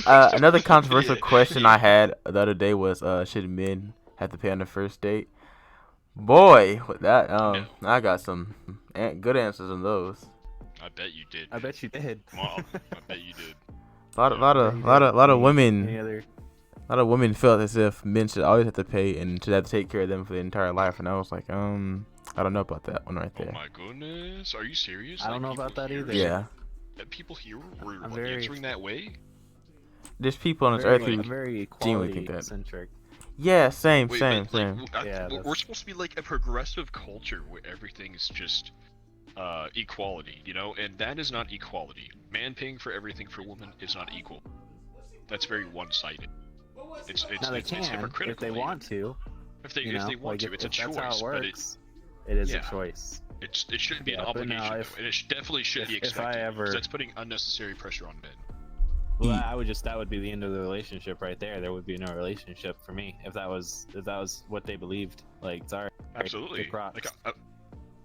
Another controversial Yeah, question I had the other day was, should men have to pay on the first date? Boy, with that no, I got some good answers on those. I bet you did, I man. bet you did. Well, I bet you did. A lot, Yeah. lot I bet of, you lot did. of, lot of Any women, other? a lot of women felt as if men should always have to pay and should have to take care of them for the entire life, and I was like, I don't know about that one right Oh there. my goodness, are you serious? I don't Like know people about that here, either. Yeah, people here were I'm very, answering that way. there's people on this earth who Like, I'm very genuinely think equality that. centric. Yeah, same, wait, but same, like, same. Yeah, we're that's supposed to be like a progressive culture where everything is just equality, you know, and that is not equality. Man paying for everything for woman is not equal. That's very one-sided. now they It's can if hypocritical they even. want to. If they want Like to, it's a if that's how choice, it but works, it is a yeah, choice. it shouldn't be an Yeah, but obligation now though, and it definitely should be if I expected because ever, that's putting unnecessary pressure on men. well, E- I would just that would be the end of the relationship right there. There would be no relationship for me if that was what they believed. Like, sorry, Absolutely. good props. Like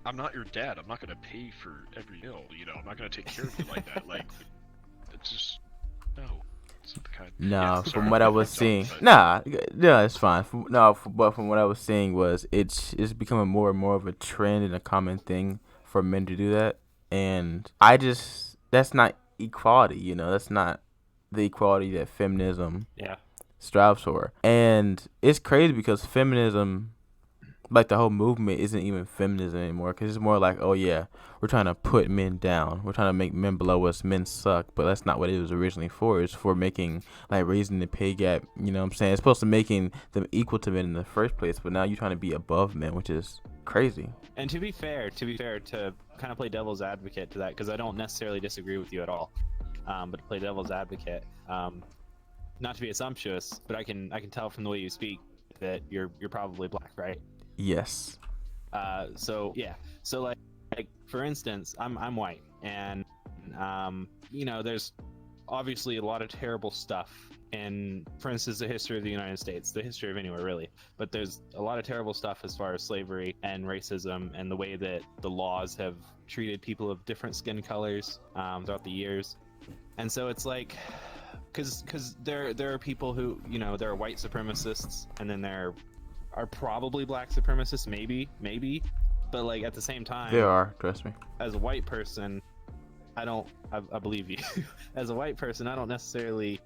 I'm not your dad. I'm not gonna pay for every meal. You know, I'm not gonna take care of you like that. Like, it's just no. It's kind Nah, yeah, sorry, from what I was it's seeing, but yeah, it's fine. But from what I was seeing was it's becoming more and more of a trend and a common thing for men to do that, and that's not equality, that's not the equality that feminism Yeah, strives for, and it's crazy because feminism, like the whole movement, isn't even feminism anymore because it's more like, oh yeah, we're trying to put men down, we're trying to make men below us, men suck, but that's not what it was originally for. It's for making, like, raising the pay gap, you know what I'm saying? It's supposed to making them equal to men in the first place, but now you're trying to be above men, which is crazy. and to kind of play devil's advocate to that, because I don't necessarily disagree with you at all, but to play devil's advocate, not to be assumptuous, but I can tell from the way you speak that you're probably black, right? Yes. So yeah, so like for instance, I'm white, and there's obviously a lot of terrible stuff in, for instance, the history of the United States, the history of anywhere really, but there's a lot of terrible stuff as far as slavery and racism and the way that the laws have treated people of different skin colors throughout the years. And so it's like, because there are people who, there are white supremacists, and then there are probably black supremacists, maybe, but like at the same time, There are, trust me. as a white person, I believe you. As a white person, I don't necessarily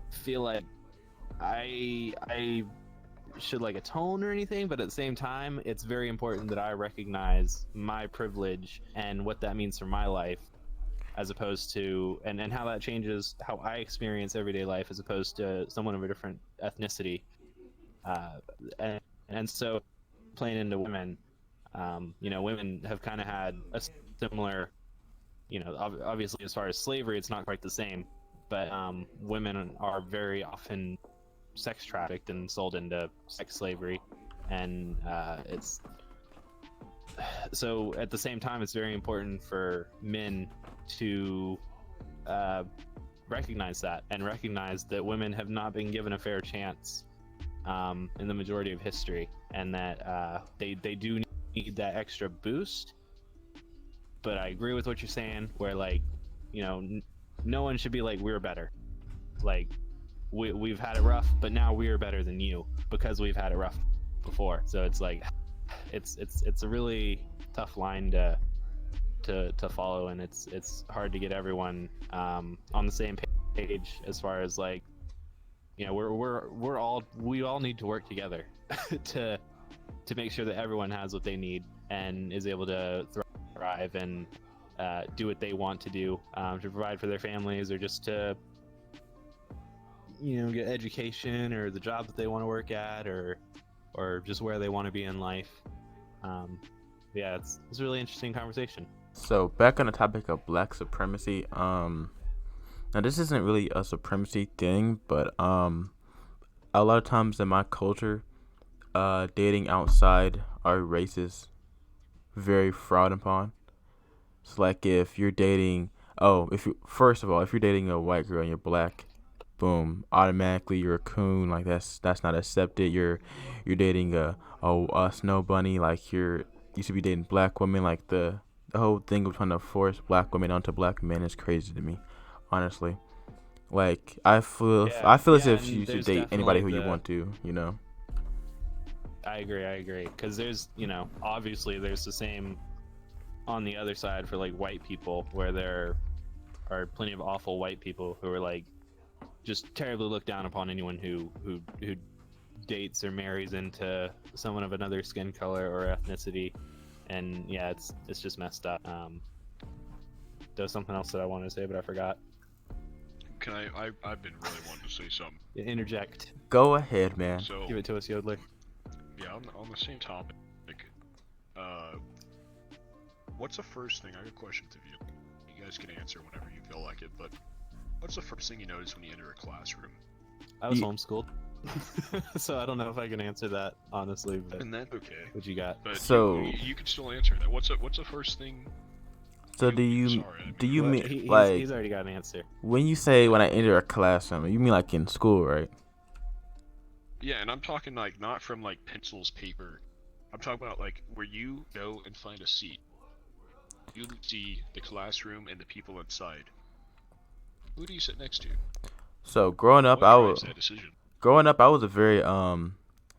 feel like I should like atone or anything, but at the same time, it's very important that I recognize my privilege and what that means for my life, as opposed to and how that changes how I experience everyday life as opposed to someone of a different ethnicity. uh, and so playing into women, women have kind of had a similar, obviously as far as slavery, it's not quite the same, but women are very often sex trafficked and sold into sex slavery, and it's so at the same time it's very important for men to uh, recognize that and recognize that women have not been given a fair chance in the majority of history, and that they do need that extra boost. But I agree with what you're saying, where like, no one should be like we're better. Like we've had it rough, but now we're better than you because we've had it rough before. So it's like, it's a really tough line to follow, and it's hard to get everyone on the same page as far as like, we all need to work together to make sure that everyone has what they need and is able to thrive and do what they want to do, to provide for their families, or just to get education or the job that they want to work at, or just where they want to be in life. Yeah, it's a really interesting conversation. So back on the topic of black supremacy, now this isn't really a supremacy thing, but a lot of times in my culture, dating outside our race is very frowned upon. It's like if you're dating, if you first of all, if you're dating a white girl and you're black, boom, automatically you're a coon. Like that's not accepted. You're dating a snow bunny. Like you should be dating black women. Like the whole thing of trying to force black women onto black men is crazy to me, honestly. Like I feel Yeah, I feel as yeah, if and you should there's date anybody definitely who you the. want to, you know. I agree. Because there's, obviously there's the same on the other side for like white people, where there are plenty of awful white people who are like just terribly look down upon anyone who dates or marries into someone of another skin color or ethnicity, and yeah, it's just messed up. There was something else that I wanted to say, but I forgot. Can I've been really wanting to say something. Interject. Go ahead, man. So Give it to us, Yodler. yeah, on the same topic, uh, what's the first thing? I have a question to you. You guys can answer whenever you feel like it, but what's the first thing you notice when you enter a classroom? I was Ye- homeschooled, so I don't know if I can answer that honestly. But And that's okay. what you got? But So- you can still answer that. What's the first thing? So Sorry, I do you Well, mean he's like already got an answer. when you say when I enter a classroom, you mean like in school, right? Yeah, and I'm talking like not from like pencils, paper. I'm talking about like where you go and find a seat. You see the classroom and the people inside. Who do you sit next to? So growing up, What drives that decision? I was a very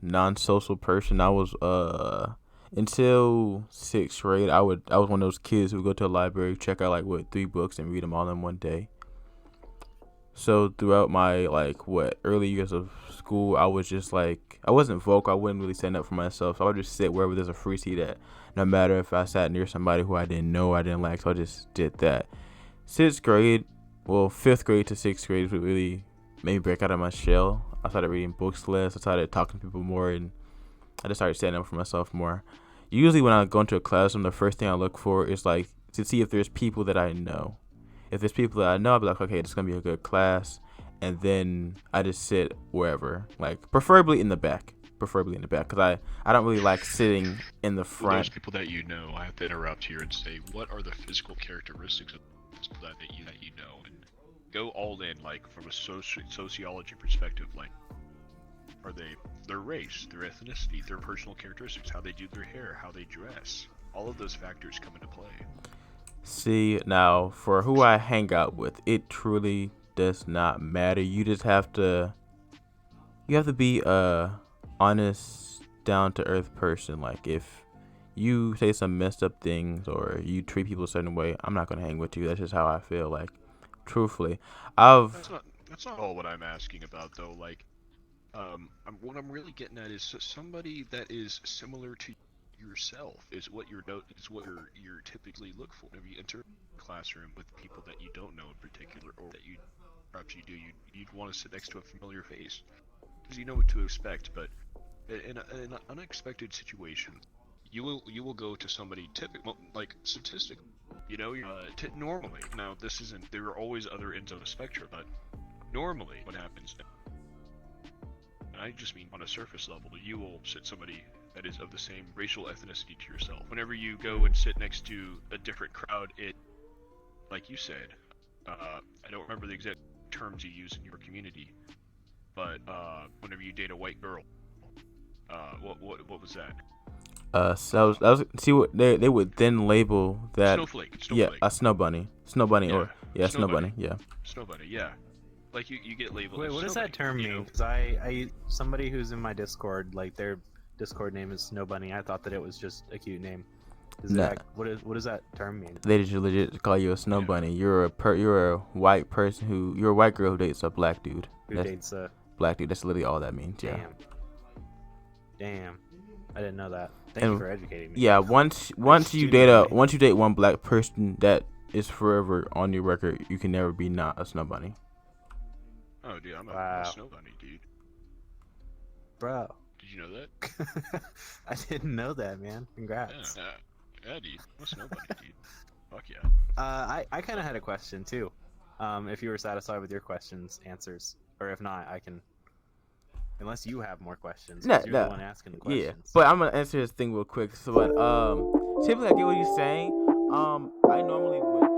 non-social person. I was until sixth grade. I was one of those kids who would go to a library, check out like what 3 books and read them all in one day. So throughout my like early years of school, I was just like I wasn't vocal. I wouldn't really stand up for myself. So I would just sit wherever there's a free seat at. No matter if I sat near somebody who I didn't know, I didn't like, so I just did that. Sixth grade, well, fifth grade to sixth grade would really made me break out of my shell. I started reading books less. I started talking to people more, and I just started standing up for myself more. Usually, when I go into a classroom, the first thing I look for is like to see if there's people that I know. If there's people that I know, I'll be like, okay, this is gonna be a good class, and then I just sit wherever, like preferably in the back. Because I don't really like sitting in the For those front. people that you know, I have to interrupt here and say, what are the physical characteristics of those people that you know, and go all in, like from a sociology perspective, like are they their race, their ethnicity, their personal characteristics, how they do their hair, how they dress, all of those factors come into play. See, now for who I hang out with, it truly does not matter. You have to be a honest, down to earth person. Like if you say some messed up things or you treat people a certain way, I'm not gonna hang with you. That's just how I feel. Like truthfully, I've That's not all what I'm asking about though. Like, what I'm really getting at is somebody that is similar to yourself is what you're typically look for whenever you enter a classroom with people that you don't know in particular, or that you perhaps you do. You'd want to sit next to a familiar face because you know what to expect. But in an unexpected situation, you will go to somebody typical, like statistically. You know, normally. Now, this isn't. There are always other ends of the spectrum, but normally, what happens? And I just mean on a surface level, you will sit somebody that is of the same racial ethnicity to yourself. Whenever you go and sit next to a different crowd, like you said, I don't remember the exact terms you use in your community, but whenever you date a white girl, what was that? so I was see what they would then label that. Snowflake. Yeah, Snowflake. a snow bunny, Yeah. or snow bunny, yeah. Snow bunny. Yeah. Like you get labeled. Wait, as what does snow that bunny, term you mean? know? Because I somebody who's in my Discord, like their Discord name is Snow Bunny. I thought that it was just a cute name. Nah. What does that term mean? They just legit call you a snow Yeah. bunny. You're a white person you're a white girl who dates a black dude. Who That's dates a black dude. That's literally all that means. Yeah. Damn. I didn't know that. Thank you And- for educating me. Yeah. Once you date one black person, that is forever on your record. You can never be not a snow bunny. Oh, dude, I'm Wow. a snow bunny, dude. Bro. Did you know that? I didn't know that, man. Congrats. Yeah, dude. I'm a snow bunny, dude. Fuck yeah. I kind of had a question too. If you were satisfied with your answers, or if not, I can. Unless you have more questions, 'cause you're the one asking the questions. Yeah, but I'm gonna answer this thing real quick. So, but typically I get what you're saying. I normally would